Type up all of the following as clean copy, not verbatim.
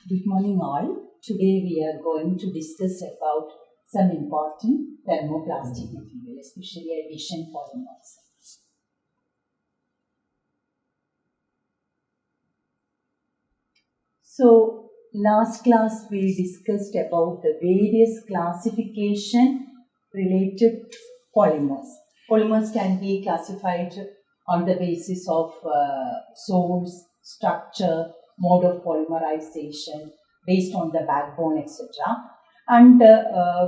Good morning all. Today we are going to discuss about some important thermoplastic material, especially adhesion polymers. So last class we discussed about the various classification related to polymers. Polymers can be classified on the basis of source, structure, mode of polymerization, based on the backbone, etc. And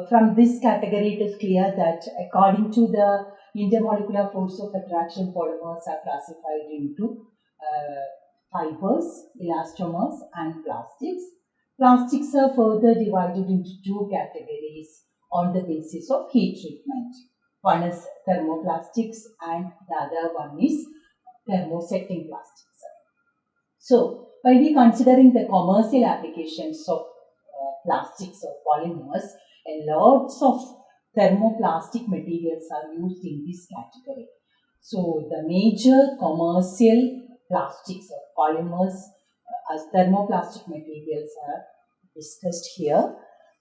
from this category, it is clear that according to the intermolecular force of attraction, polymers are classified into fibers, elastomers, and plastics. Plastics are further divided into two categories on the basis of heat treatment. One is thermoplastics and the other one is thermosetting plastics. So, by considering the commercial applications of plastics or polymers, lots of thermoplastic materials are used in this category. So, the major commercial plastics or polymers as thermoplastic materials are discussed here.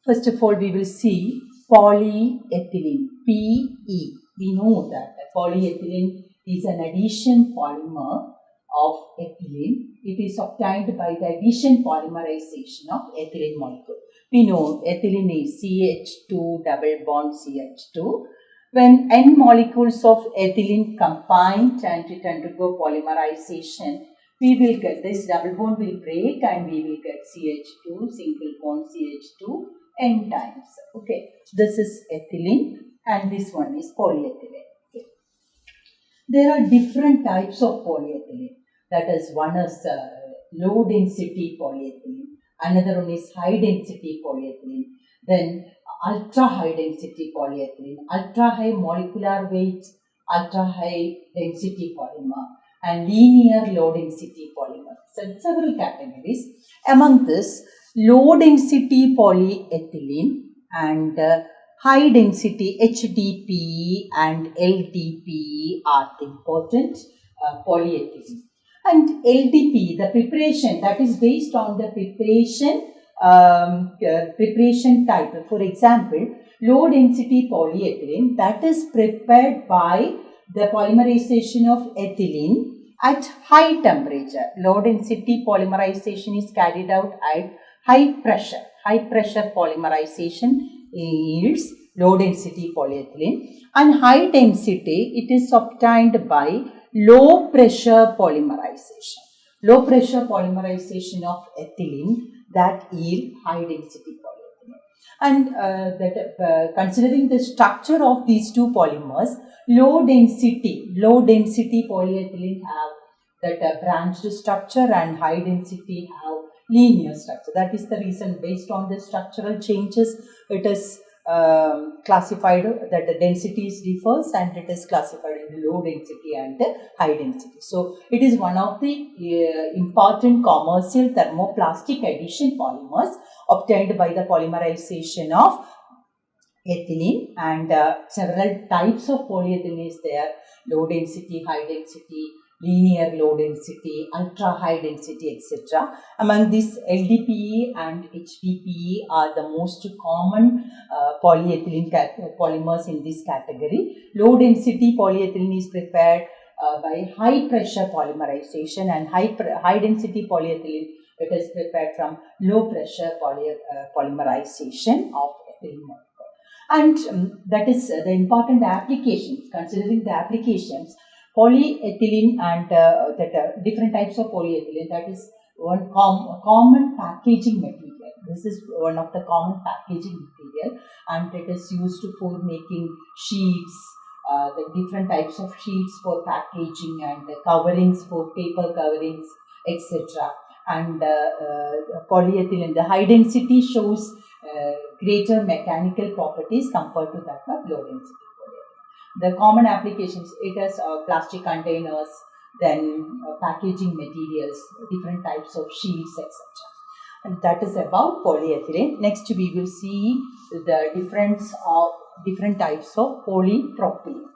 First of all, we will see polyethylene, PE. We know that polyethylene is an adhesion polymer of ethylene. It is obtained by the adhesion polymerization of ethylene molecule. We know ethylene is CH2 double bond CH2. When N molecules of ethylene combine and it undergo polymerization, we will get this double bond will break and we will get CH2 single bond CH2 N times. Okay, this is ethylene and this one is polyethylene. Okay. There are different types of polyethylene. That is, one is low density polyethylene, another one is high density polyethylene, then ultra high density polyethylene, ultra high molecular weight, ultra high density polymer, and linear low density polymer. So several categories. Among this, low density polyethylene and high density HDPE and LDPE are the important polyethylene. And LDPE, the preparation, that is based on the preparation type. For example, low density polyethylene, that is prepared by the polymerization of ethylene at high temperature. Low density polymerization is carried out at high pressure. High pressure polymerization yields low density polyethylene, and high density, it is obtained by low pressure polymerization. Low pressure polymerization of ethylene that yield high density polyethylene. And considering the structure of these two polymers, low density polyethylene have that branched structure and high density have linear structure. That is the reason, based on the structural changes, it is classified that the densities differs and it is classified into low density and high density. So it is one of the important commercial thermoplastic adhesion polymers obtained by the polymerization of ethylene, and several types of polyethylene is there: low density, high density, linear low density, ultra high density, etc. Among these, LDPE and HDPE are the most common polyethylene polymers in this category. Low density polyethylene is prepared by high pressure polymerization, and high density polyethylene, it is prepared from low pressure polymerization of ethylene molecule. And that is the important applications. Considering the applications, polyethylene and different types of polyethylene, that is one common packaging material. This is one of the common packaging material, and it is used for making sheets, the different types of sheets for packaging, and coverings for paper coverings, etc. And polyethylene, the high density shows greater mechanical properties compared to that of low density. The common applications, it has plastic containers, then packaging materials, different types of sheets, etc. And that is about polyethylene. Next, we will see the difference of different types of polypropylene.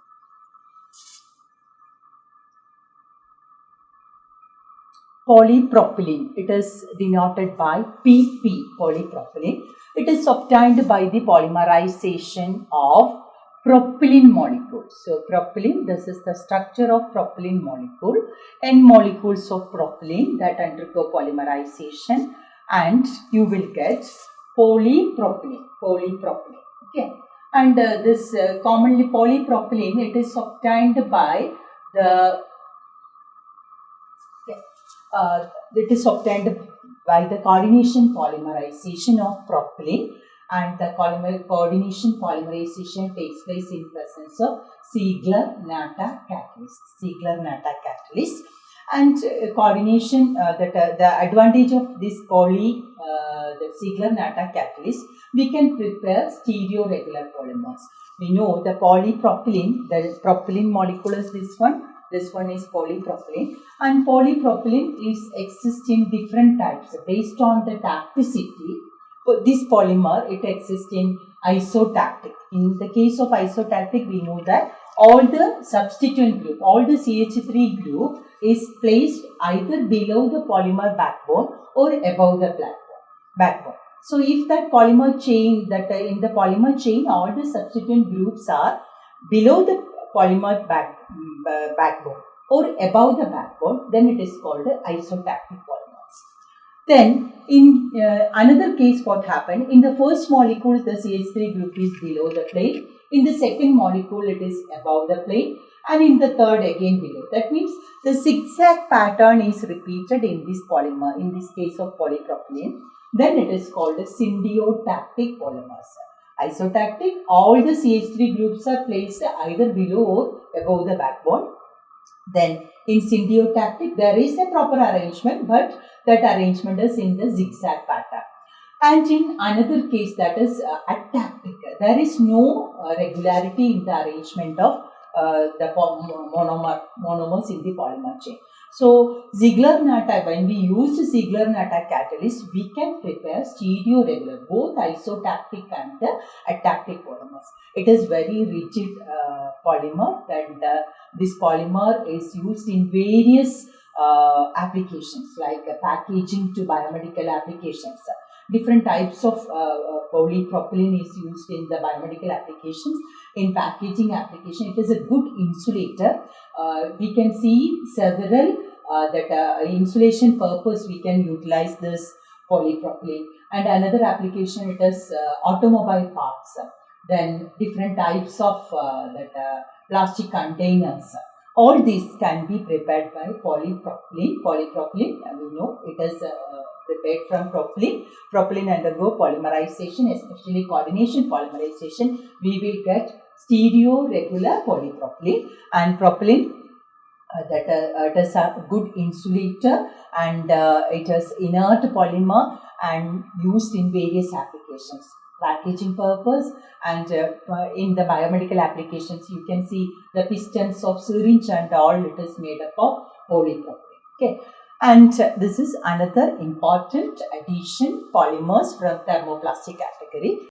polypropylene. It is denoted by PP, polypropylene. It is obtained by the polymerization of propylene molecule. So propylene, this is the structure of propylene molecule. N molecules of propylene that undergo polymerization, and you will get polypropylene. Okay. And this commonly polypropylene, it is obtained by the coordination polymerization of propylene, and the coordination polymerization takes place in presence of Ziegler-Natta catalyst. And coordination, the advantage of this the Ziegler-Natta catalyst, we can prepare stereoregular polymers. We know the polypropylene, the propylene molecule is this one is polypropylene, and polypropylene exists in different types based on the tacticity. For this polymer, it exists in isotactic. In the case of isotactic, we know that all the substituent group, all the CH3 group is placed either below the polymer backbone or above the backbone. So if that polymer chain, in the polymer chain, all the substituent groups are below the polymer backbone or above the backbone, then it is called isotactic polymers. Then in another case, what happened, in the first molecule the CH3 group is below the plate, in the second molecule it is above the plate, and in the third again below. That means the zigzag pattern is repeated in this polymer, in this case of polypropylene. Then it is called syndiotactic polymers. Isotactic, all the CH3 groups are placed either below or above the backbone. Then in syndiotactic, there is a proper arrangement, but that arrangement is in the zigzag pattern. And in another case, that is atactic, there is no regularity in the arrangement of the monomers in the polymer chain. So Ziegler-Natta, when we use Ziegler-Natta catalyst, we can prepare stereoregular, both isotactic and the atactic polymers. It is very rigid polymer, and this polymer is used in various applications like packaging to biomedical applications. Different types of polypropylene is used in the biomedical applications. In packaging application, it is a good insulator. We can see several insulation purpose we can utilize this polypropylene. And another application, it is automobile parts. Then different types of plastic containers. All these can be prepared by polypropylene. Polypropylene, we know it is prepared from propylene. Propylene undergo polymerization, especially coordination polymerization. We will get stereoregular polypropylene, and propylene it is a good insulator, and it is inert polymer and used in various applications. Packaging purpose, and in the biomedical applications, you can see the pistons of syringe and all, it is made up of polypropylene. Okay. And this is another important addition, polymers from thermoplastic category.